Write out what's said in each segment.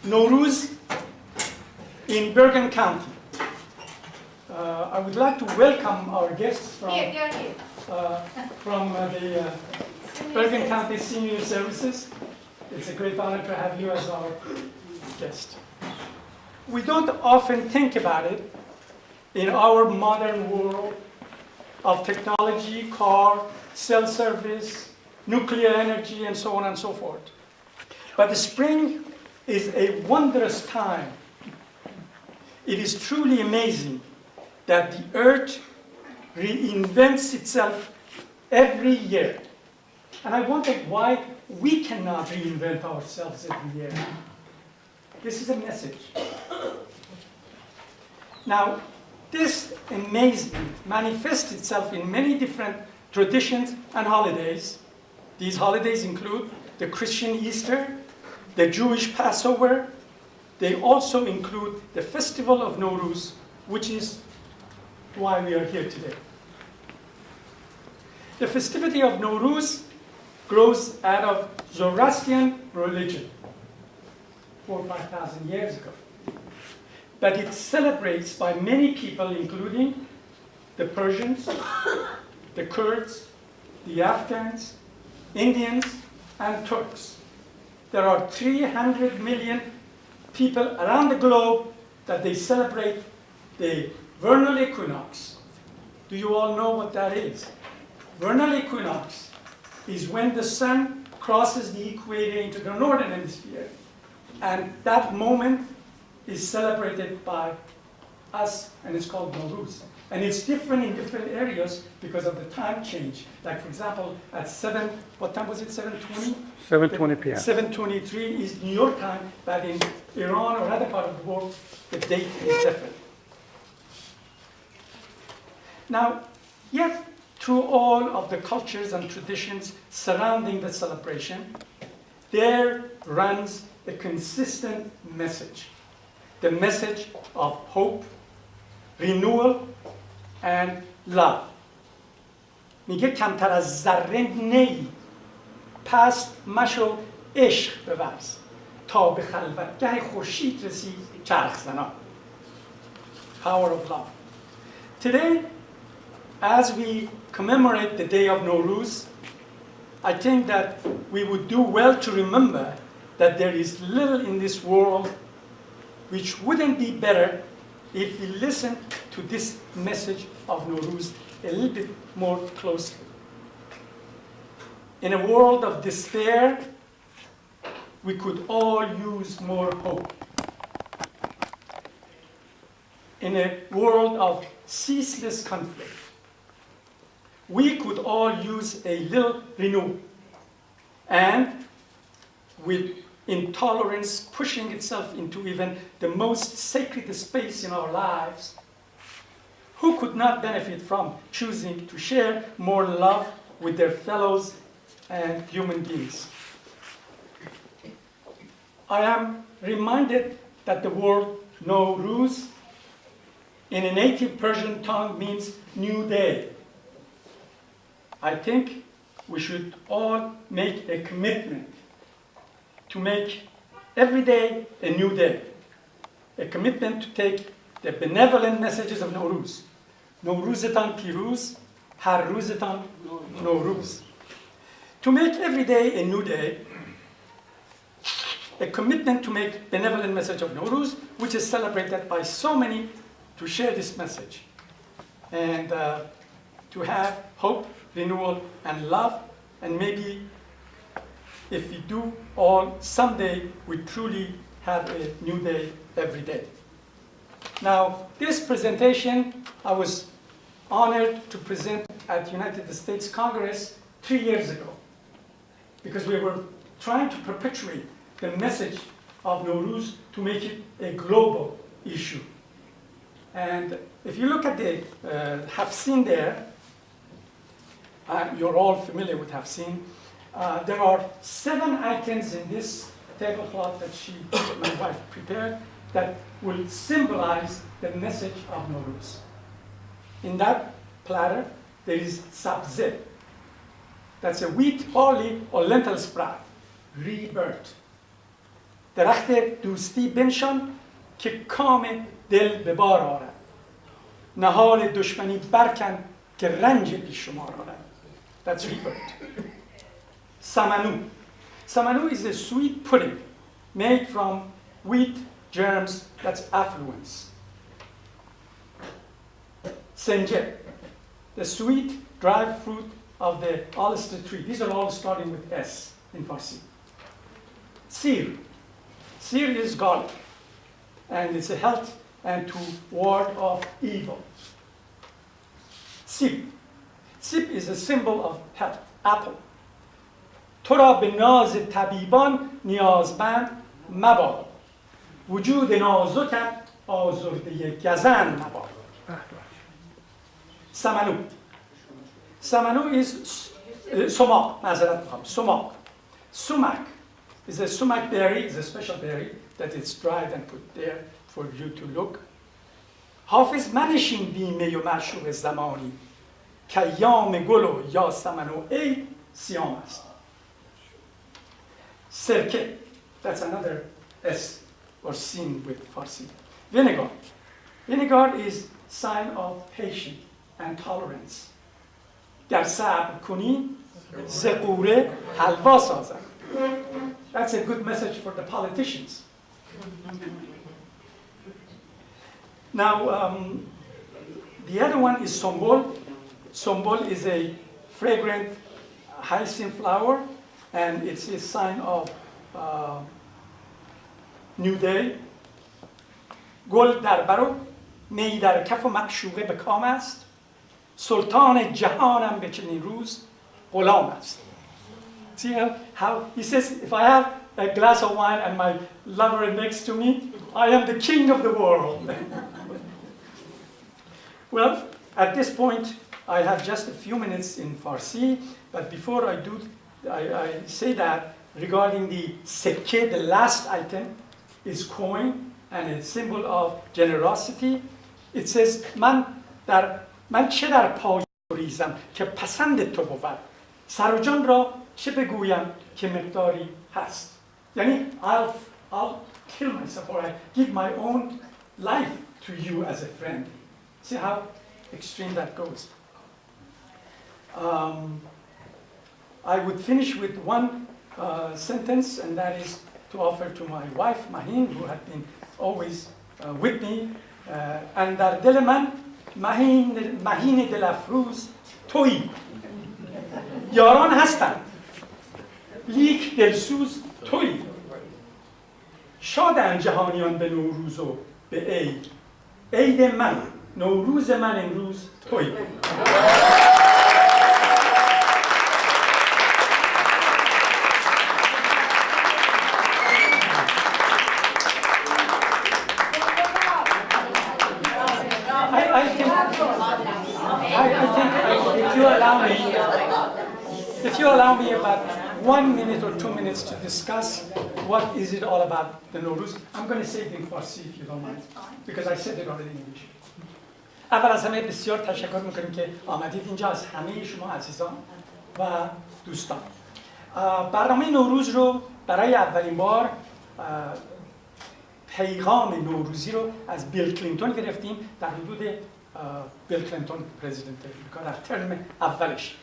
Nowruz in Bergen County. I would like to welcome our guests from the Bergen County Senior Services. It's a great honor to have you as our guest. We don't often think about it in our modern world of technology, car, cell service, nuclear energy, and so on and so forth. But the spring is a wondrous time. It is truly amazing that the earth reinvents itself every year. And I wonder why we cannot reinvent ourselves every year. This is a message. Now, this amazement manifests itself in many different traditions and holidays. These holidays include the Christian Easter, the Jewish Passover. They also include the festival of Nowruz, which is why we are here today. The festivity of Nowruz grows out of Zoroastrian religion 4,000 or 5,000 years ago. But it celebrates by many people, including the Persians, the Kurds, the Afghans, Indians, and Turks. There are 300 million people around the globe that they celebrate the vernal equinox. Do you all know what that is? Vernal equinox is when the sun crosses the equator into the northern hemisphere. And that moment is celebrated by us, and it's called Nowruz. And it's different in different areas because of the time change. Like, for example, at 7, what time was it, 7:20? 7:20 p.m. 7:23 is New York time, but in Iran or other part of the world, the date is different. Now, yet, through all of the cultures and traditions surrounding the celebration, there runs a consistent message. The message of hope, renewal, and love. میگه کمتر از ذره نی پست مشو عشق بورز تا به خلوتگه خورشید رسید چرخ زنان. Power of love. Today, as we commemorate the day of Nowruz, I think that we would do well to remember that there is little in this world which wouldn't be better if we listen to this message of Nowruz a little bit more closely. In a world of despair, we could all use more hope. In a world of ceaseless conflict, we could all use a little renewal. And with intolerance pushing itself into even the most sacred space in our lives, who could not benefit from choosing to share more love with their fellows and human beings? I am reminded that the word Nowruz in a native Persian tongue means new day. I think we should all make a commitment to make every day a new day. A commitment to take the benevolent messages of Nowruz. Nowruzetan Piruz, Har Ruzetan Nowruz. To make every day a new day, a commitment to make benevolent message of Nowruz, which is celebrated by so many, to share this message. And to have hope, renewal, and love, and maybe if we do all, someday we truly have a new day every day. Now, this presentation, I was honored to present at the United States Congress 3 years ago, because we were trying to perpetuate the message of Nowruz to make it a global issue. And if you look at the Hafsin there, you're all familiar with Hafsin. There are 7 items in this tablecloth that my wife prepared, that will symbolize the message of Nowruz. In that platter, there is sabze. That's a wheat, barley, or lentil sprout, rebirth. درخت دوستی بنشان که کام دل به بار آرد. نهال دشمنی برکن که رنج بیشمار آرد. That's rebirth. Samanu. Samanu is a sweet pudding made from wheat germs, that's affluence. Senje, the sweet dry fruit of the Alistair tree. These are all starting with S in Farsi. Sir. Sir is garlic, and it's a health and to ward off evil. Sip. Sip is a symbol of health. Apple. تو را به ناز طبیبان نیازمند مباد. وجود نازکت آزرده گزند مباد. Samanu. Samanu is sumac. Sumac. Sumac is a sumac berry, is a special berry that it's dried and put there for you to look. حافظ منشین بیمه و معشوق زمانی که یام گل و یا سمنو ای سیام است. Sirke, that's another S or sin with Farsi. Vinegar. Vinegar is sign of patience and tolerance. گر صبر کنی ز قوره حلوا سازد. That's a good message for the politicians. Now, the other one is sombol. Sombol is a fragrant hyacinth flower, and it's a sign of new day. گل در بر و می در کف و معشوقه به کام است. سلطان جهانم به چنین روز غلام است. See how he says, if I have a glass of wine and my lover next to me, I am the king of the world. Well, at this point, I have just a few minutes in Farsi, but before I do, I say that regarding the sekke, the last item is coin and a symbol of generosity. It says, من چه در پای ریزم که پسند تو بود، سر و جان را چه بگویم که مقداری هست. یعنی I'll kill myself or I give my own life to you as a friend. See how extreme that goes. I would finish with one sentence, and that is to offer to my wife, Mahin, who had been always with me. And در دل من مهین دل افروز تویی. یاران هستند لیک دلسوز تویی. شادند جهانیان به نوروز و به عید. عید من، نوروز من امروز تویی. If you allow me about 1 minute or 2 minutes to discuss what is it all about the Nowruz, I'm going to say it in Farsi if you don't mind, because I said it already in English. اول از همه بسیار تشکر میکنیم که آمدید اینجا از همه شما عزیزان و دوستان. برنامه نوروز رو برای اولین بار پیغام نوروزی رو از بیل کلینتون گرفتیم در حدود بیل کلینتون پرزیدنت امریکا در ترم اولش.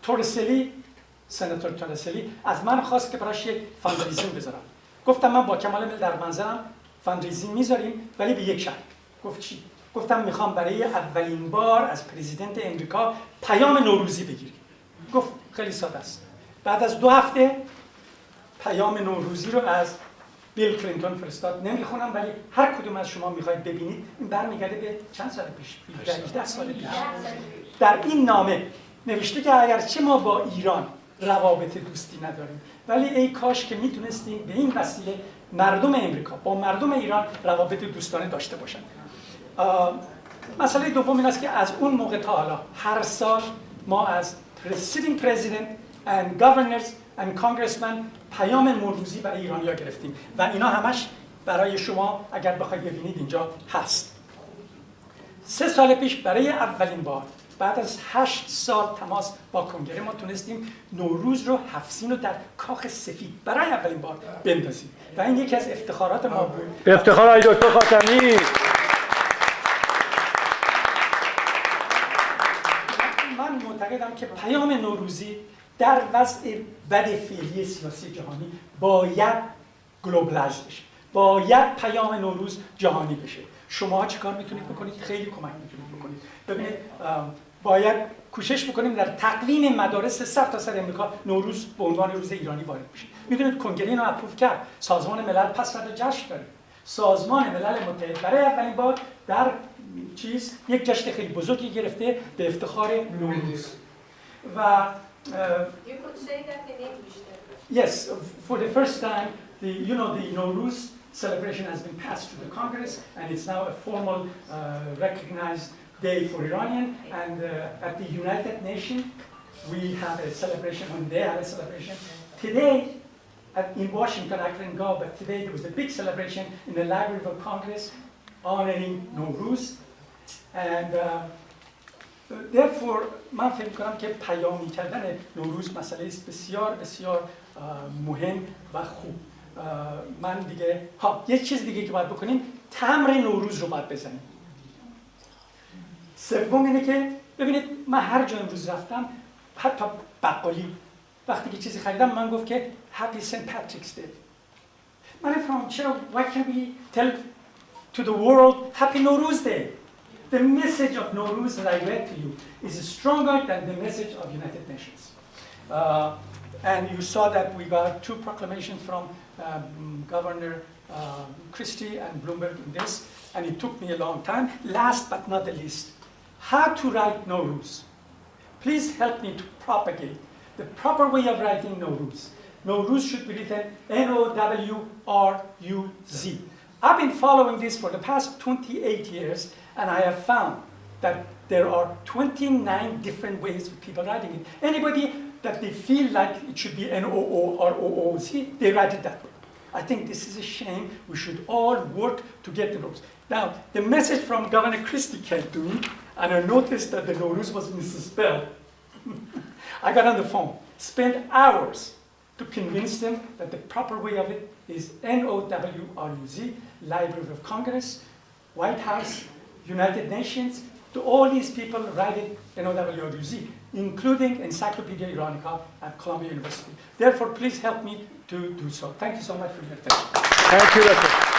تورسلی، سناتور تورسلی از من خواست که براش یک فاندریزینگ بذارم. گفتم من با کمال میل در منظرم فاندریزینگ میذاریم ولی به یک شرط. گفت چی؟ گفتم میخوام برای اولین بار از پرزیدنت امریکا پیام نوروزی بگیریم. گفت خیلی ساده است. بعد از 2 هفته پیام نوروزی رو از بیل کلینتون فرستاد. نمیخونم ولی هر کدوم از شما میخواید ببینید. این برمیگرده به چند سال پیش؟ 18 سال پیش. در این نامه نوشته که اگرچه ما با ایران روابط دوستی نداریم ولی ای کاش که میتونستیم به این وسیله مردم امریکا با مردم ایران روابط دوستانه داشته باشن. مسئله دوم این است که از اون موقع تا حالا هر سال ما از sitting president and governors and congressmen پیام نوروزی برای ایرانیا گرفتیم و اینا همش برای شما اگر بخواید ببینید اینجا هست. 3 سال پیش برای اولین بار بعد از 8 سال تماس با کنگره ما تونستیم نوروز رو 7 سین رو در کاخ سفید برای اولین بار بندازیم و این یکی از افتخارات ما بود. به افتخار آقای دکتر خاتمی. من معتقدم که پیام نوروزی در وضع بد فعلی سیاسی جهانی باید گلوبالایز بشه، باید پیام نوروز جهانی بشه. شما چه کار میتونید بکنید؟ خیلی کمک میتونید بکنید. ببینید باید کوشش بکنیم در تقویم مدارس سرتاسر امریکا نوروز به عنوان روز ایرانی وارد بشه. میدونید کنگره اینو اپروو کرد، سازمان ملل پس فردا جشن داره. سازمان ملل متحد برای اولین بار در یک جشن خیلی بزرگی گرفته به افتخار نوروز. و You could say that in English then. Yes, for the first time, the Nowruz celebration has been passed to the Congress, and it's now a formal, recognized day for Iranian. And at the United Nations, we have a celebration, and they have a celebration. Today, in Washington, I couldn't go, but today there was a big celebration in the Library of Congress honoring Nowruz. And therefore, من فکر کنم که پیامی کردن نوروز مسئله است بسیار بسیار مهم و خوب. من دیگه یک چیز دیگه که باید بکنیم، تمر نوروز رو باید بزنیم. سوم اینه که ببینید من هر جا امروز رفتم، حتی بقالی وقتی که چیزی خریدم من گفت که Happy St. Patrick's Day. من فرام چرا why can't we tell to the world Happy Nowruz Day? The message of Nowruz that I read to you is stronger than the message of United Nations. And you saw that we got 2 proclamations from Governor Christie and Bloomberg in this, and it took me a long time. Last but not the least, how to write Nowruz. Please help me to propagate the proper way of writing Nowruz. Nowruz should be written N-O-W-R-U-Z. I've been following this for the past 28 years, and I have found that there are 29 different ways of people writing it. Anybody that they feel like it should be N-O-O-R-O-O-Z, they write it that way. I think this is a shame. We should all work to get the rules. Now, the message from Governor Christie came to me, and I noticed that the Nowruz was misspelled. I got on the phone, spent hours to convince them that the proper way of it is N-O-W-R-U-Z, Library of Congress, White House, United Nations. To all these people write it N-O-W-R-U-Z, including Encyclopedia Iranica at Columbia University. Therefore, please help me to do so. Thank you so much for your attention. Thank you, Dr.